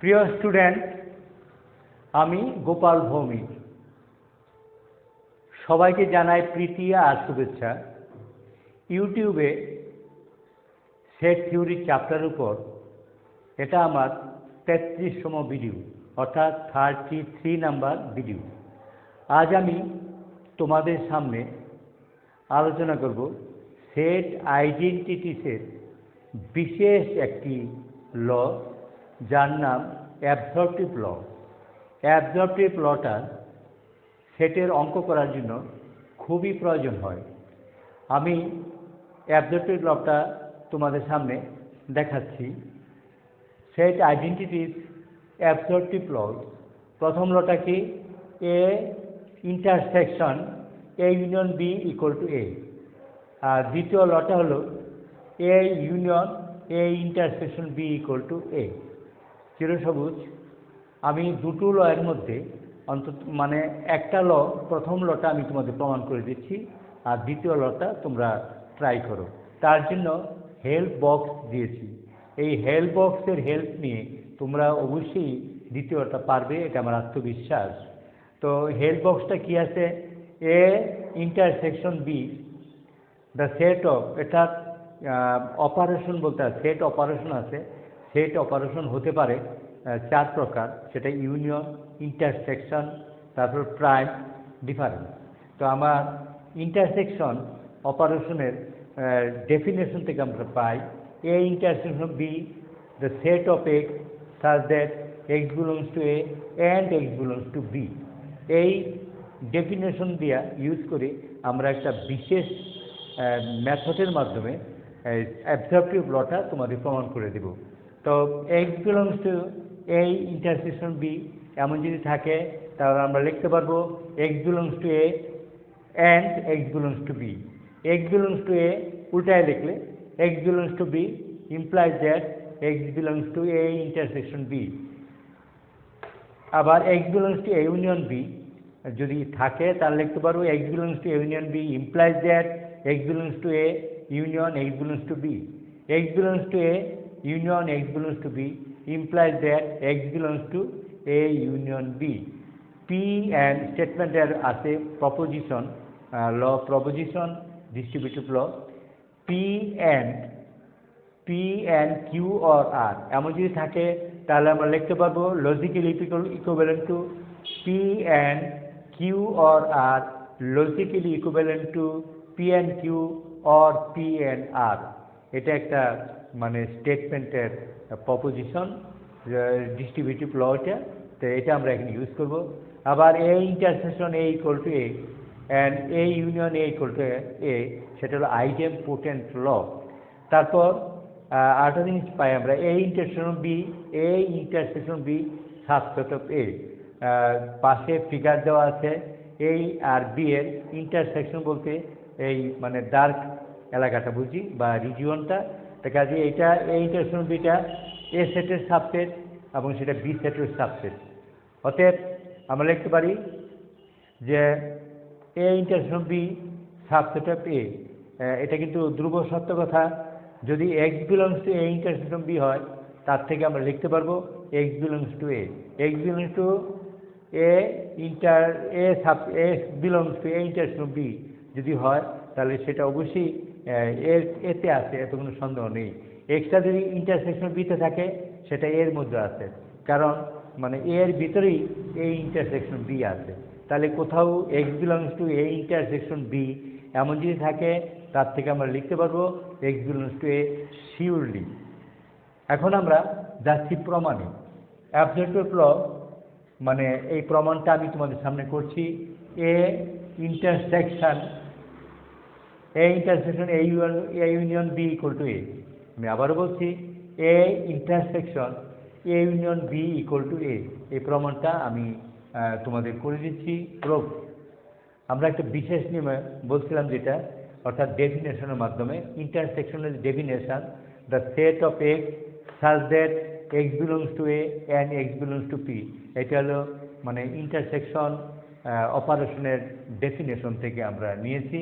প্রিয় স্টুডেন্ট, আমি গোপাল ভৌমিক। সবাইকে জানাই প্রীতি আর শুভেচ্ছা। ইউটিউবে সেট থিওরি চ্যাপ্টার উপর এটা আমার 33তম ভিডিও, অর্থাৎ 33 নাম্বার ভিডিও। আজ আমি তোমাদের সামনে আলোচনা করব সেট আইডেন্টিটিসের বিশেষ একটি ল, যার নাম অ্যাবসর্পটিভ ল। অ্যাবসর্পটিভ লটা সেটের অঙ্ক করার জন্য খুবই প্রয়োজন হয়। আমি অ্যাবসর্পটিভ লটা তোমাদের সামনে দেখাচ্ছি। Set identities absorptive law. প্রথম লটা কি? A intersection A union B equal to A. আর দ্বিতীয় লটা হলো A union A intersection B equal to A. চিরসবুজ। আমি দুটো লয়ের মধ্যে অন্তত একটা ল, প্রথম লটা আমি তোমাদের প্রমাণ করে দিচ্ছি, আর দ্বিতীয় লটা তোমরা ট্রাই করো। তার জন্য হেল্প বক্স দিয়েছি। এই হেল্প বক্সের হেল্প নিয়ে তোমরা অবশ্যই দ্বিতীয়টা পারবে, এটা আমার আত্মবিশ্বাস। তো হেল্প বক্সটা কি আছে? A intersection B the set of, এটা অপারেশন বলতে আছে, সেট অপারেশন আছে। সেট অপারেশন হতে পারে 4 প্রকার, সেটা ইউনিয়ন, ইন্টারসেকশন, তারপর প্রাইম, ডিফারেন্স। তো আমার ইন্টারসেকশন অপারেশনের ডেফিনেশন থেকে আমরা পাই A intersection B the set of X such that x belongs to A and x belongs to B. এই ডেফিনেশন দিয়া ইউজ করে আমরা একটা বিশেষ মেথডের মাধ্যমে অ্যাবসর্পটিভ লটা তোমাদের প্রমাণ করে দেব। তো X belongs to A intersection B এমন যদি থাকে, তাহলে আমরা লিখতে পারবো x belongs to A and x belongs to B. X belongs to A উল্টায় লিখলে X belongs to B implies that x belongs to A intersection B. আবার X belongs to A union B যদি থাকে, তাহলে লিখতে পারবো x belongs to A union B implies that x belongs to A union x belongs to B. X belongs to A union x belongs to B implies that x belongs to a union b. P and স্টেটমেন্টের আছে proposition, law proposition, distributive law. P and Q or R এমন যদি থাকে, তাহলে আমরা লিখতে পারবো logically equivalent to P and Q or R, logically equivalent to P and Q or P and R। এটা একটা স্টেটমেন্টের প্রপোজিশন, ডিস্ট্রিবিউটিভ ল এটা। তো এটা আমরা এখানে ইউজ করব। আবার A intersection A equal to A and A union A equal to A, সেটা হলো আইডেম্পোটেন্ট ল। তারপর আরেকটা জিনিস পাই আমরা, A intersection B, A intersection B subset of A. পাশে ফিগার দেওয়া আছে এ আর বি এর ইন্টারসেকশন বলতে এই ডার্ক এলাকাটা বুঝি, বা রিজিয়নটা। তো কাজে এইটা এ ইন্টারসেকশন বিটা এ সেটের সাবসেট এবং সেটা বি সেটের সাবসেট। অতএব আমরা লিখতে পারি যে A intersection B subset of A. এটা কিন্তু ধ্রুব সত্য কথা। যদি X belongs to A intersection B হয়, তার থেকে আমরা লিখতে পারবো x belongs to A. X belongs to A belongs to A intersection B যদি হয়, তাহলে সেটা অবশ্যই এতে আছে, এত কোনো সন্দেহ নেই। এক্সটা যদি ইন্টারসেকশন বিতে থাকে, সেটা এর মধ্যে আছে, কারণ এর ভিতরেই এই ইন্টারসেকশন বি আছে। তাহলে কোথাও x belongs to A intersection B এমন যদি থাকে, তার থেকে আমরা লিখতে পারবো x belongs to A surely. এখন আমরা যাচ্ছি প্রমাণে। অ্যাবসর্পটিভ ল এই প্রমাণটা আমি তোমাদের সামনে করছি। A intersection A union B equal to A. আমি আবারও বলছি, A intersection A union B equal to A. এই প্রমাণটা আমি তোমাদের করে দিচ্ছি। আমরা একটা বিশেষ নিয়মে বলছিলাম, যেটা অর্থাৎ ডেফিনেশনের মাধ্যমে। ইন্টারসেকশনের definition, the set of X such that x belongs to A and x belongs to P. এটা হলো ইন্টারসেকশন অপারেশনের ডেফিনেশন থেকে আমরা নিয়েছি।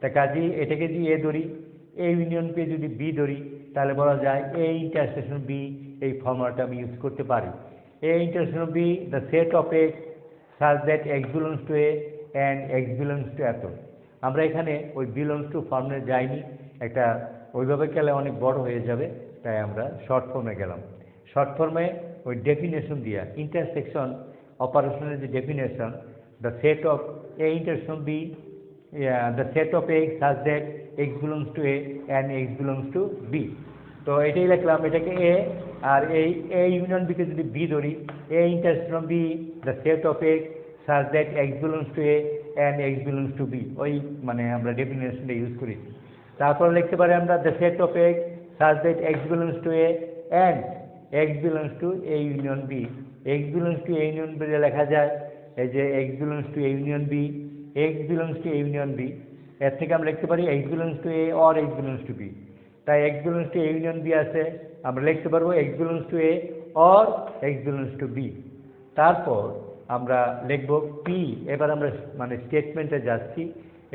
তা কাজেই এটাকে যদি এ ধরি, এ ইউনিয়ন পি যদি বি ধরি, তাহলে বলা যায় এ ইন্টারসেকশন বি, এই ফর্মুলাটা আমি ইউজ করতে পারি। A intersection of B, the set of X such that X belongs to A and X belongs to এত। আমরা এখানে ওই বিলংস টু ফর্মে যাইনি, একটা ওইভাবে গেলে অনেক বড় হয়ে যাবে, তাই আমরা শর্ট ফর্মে গেলাম। শর্ট ফর্মে ওই ডেফিনেশন দিয়া ইন্টারসেকশন অপারেশনের যে definition, the set of A intersection B, the set of x such that x belongs to A and x belongs to B. তো এটাই লিখলাম, এটাকে এ, আর এই এ ইউনিয়ন বিকে যদি বি ধরি, A intersection B the set of x such that x belongs to A and x belongs to B, ওই মানে আমরা ডেফিনেশনটা ইউজ করেছি। তারপর লিখতে পারি আমরা the set of x such that x belongs to A and x belongs to A union B. X belongs to A union B লেখা যায় এই যে X belongs to A union B, x belongs to A union B. এর থেকে আমরা লিখতে পারি X belongs to A or x belongs to B. তাই X belongs to A union B আছে, আমরা লিখতে পারবো x belongs to A or x belongs to B. তারপর আমরা লিখব পি। এবার আমরা মানে স্টেটমেন্টে যাচ্ছি,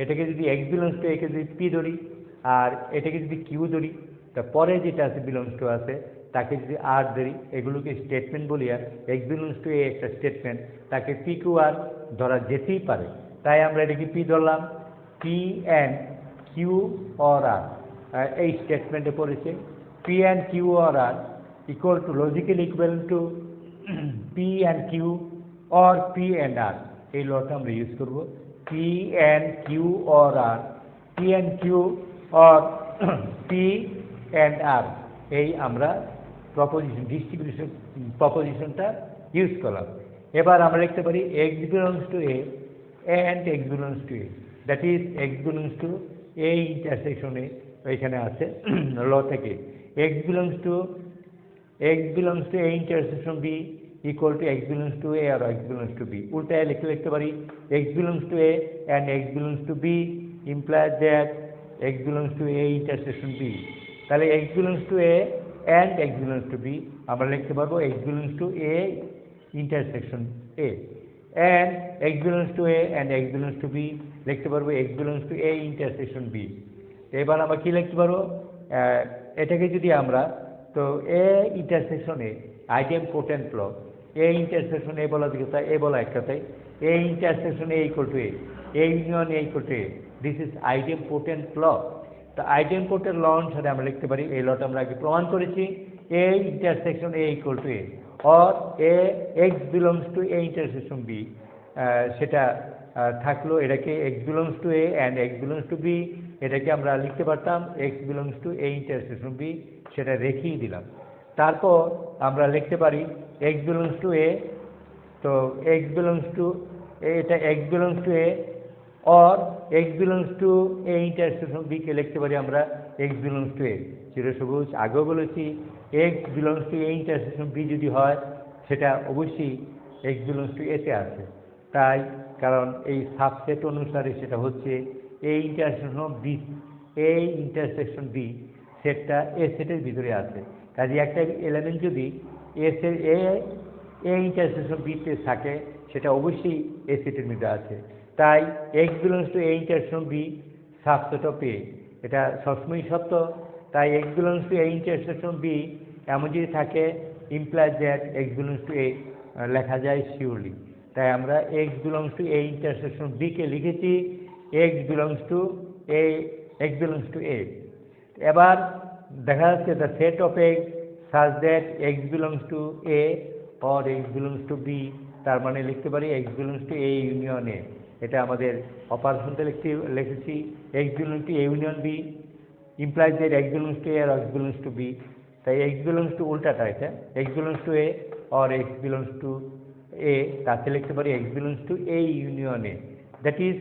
এটাকে যদি এক্স বিলংস টু একে যদি পি ধরি আর এটাকে যদি কিউ ধরি, তারপরে যেটা আছে বিলংস টু আছে তাকে যদি আর ধরি, এগুলোকে স্টেটমেন্ট বলি। আর এক্স বিলংস টু এ একটা স্টেটমেন্ট, তাকে পি কিউ আর ধরা যেতেই পারে, তাই আমরা এটাকে পি ধরলাম। P and Q or R এই স্টেটমেন্টে পড়েছে, P and Q or R equal to logically equal to P and Q or P and R. এই লটা আমরা ইউজ করব, P and Q or R, P and Q or P and R, এই আমরা proposition distribution প্রপোজিশনটা use করলাম। এবার আমরা লিখতে পারি X belongs to A and x belongs to A, that is X belongs to A ইন্টারসেকশনে এখানে আছে ল থেকে X belongs to A intersection B equal to X belongs to A আর এক্স বিলংস টু বি। উল্টায় লিখতে পারি X belongs to A and x belongs to B implies that x belongs to A intersection B. তাহলে X belongs to A and x belongs to B আমরা লিখতে পারবো x belongs to A intersection A, and x belongs to A and x belongs to B লিখতে পারবো x belongs to A intersection B. এবার আমরা কী লিখতে পারবো, এটাকে যদি আমরা তো এ ইন্টারসেকশনে আইডেমপোটেন্ট ল, এ ইন্টারসেকশন এ বলা দিকে তাই এ বলা এক কথায়, A intersection A equal to A union A equal to A, this is idempotent law. তো আইডেমপোটেন্ট ল অনুসারে আমরা লিখতে পারি, এই লটা আমরা আগে প্রমাণ করেছি, A intersection A equal to A or A x belongs to A intersection B, সেটা থাকলো। এটাকে x belongs to A and x belongs to B, এটাকে আমরা লিখতে পারতাম x belongs to A intersection B, সেটা রেখেই দিলাম। তারপর আমরা লিখতে পারি এক্স বিলংস টু এ, তো এক্স বিলংস টু এটা X belongs to A or x belongs to A intersection B কে লিখতে পারি আমরা এক্স বিলংস টু এ। চিরসবুজ আগেও বলেছি, x belongs to A intersection B যদি হয় সেটা অবশ্যই এক্স বিলংস টু এতে আছে, তাই কারণ এই সাবসেট অনুসারে সেটা হচ্ছে A intersection B, A intersection B সেটটা এ সেটের ভিতরে আছে। কাজে একটা এলিমেন্ট যদি এ ইন্টারসেকশন বিতে থাকে সেটা অবশ্যই এ সেটের মধ্যে আছে, তাই X belongs to A intersection B subset of A, এটা সবসময়ই সত্য। তাই X belongs to A intersection B এমন যদি থাকে implies that x belongs to A লেখা যায় শিওরলি, তাই আমরা X belongs to A intersection B কে লিখেছি X belongs to A, x belongs to A. এবার দেখা যাচ্ছে the set of x such that x belongs to A or x belongs to B, তার মানে লিখতে পারি X belongs to A union A. এটা আমাদের অপারেশনটা লিখেছি X belongs to A union B implies that x belongs to A আর X belongs to B. তাই এক্স বিলংস টু উল্টাটা, এটা X belongs to A or x belongs to A, তাতে লিখতে পারি X belongs to A union A, that is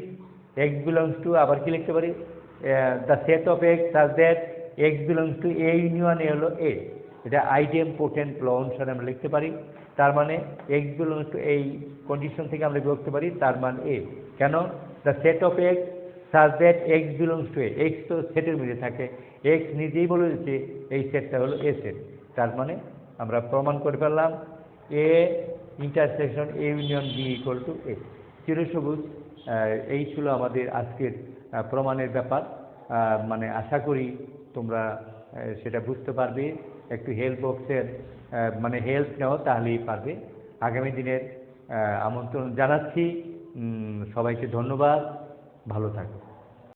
X belongs to, আবার কি লিখতে পারি the set of x such that x belongs to A union এ হলো এ, এটা আইডেমপোটেন্ট ল অনুসারে আমরা লিখতে পারি। তার মানে এক্স বিলংস টু এই কন্ডিশন থেকে আমরা বলতে পারি তার মান এ। কেন? The set of x such that x belongs to A, x তো সেটের মধ্যে থাকে, এক্স নিজেই বলে দিচ্ছে এই সেটটা হলো এ সেট, তার মানে আমরা প্রমাণ করে ফেললাম A intersection A union B equal to A. চিরসবুজ এই ছিল আমাদের আজকের প্রমাণের ব্যাপার। মানে আশা করি তোমরা সেটা বুঝতে পারবে, একটু হেল্প বক্সের মানে হেল্প নাও তাহলেই পারবে। আগামী দিনের আমন্ত্রণ জানাচ্ছি। সবাইকে ধন্যবাদ, ভালো থাকুন।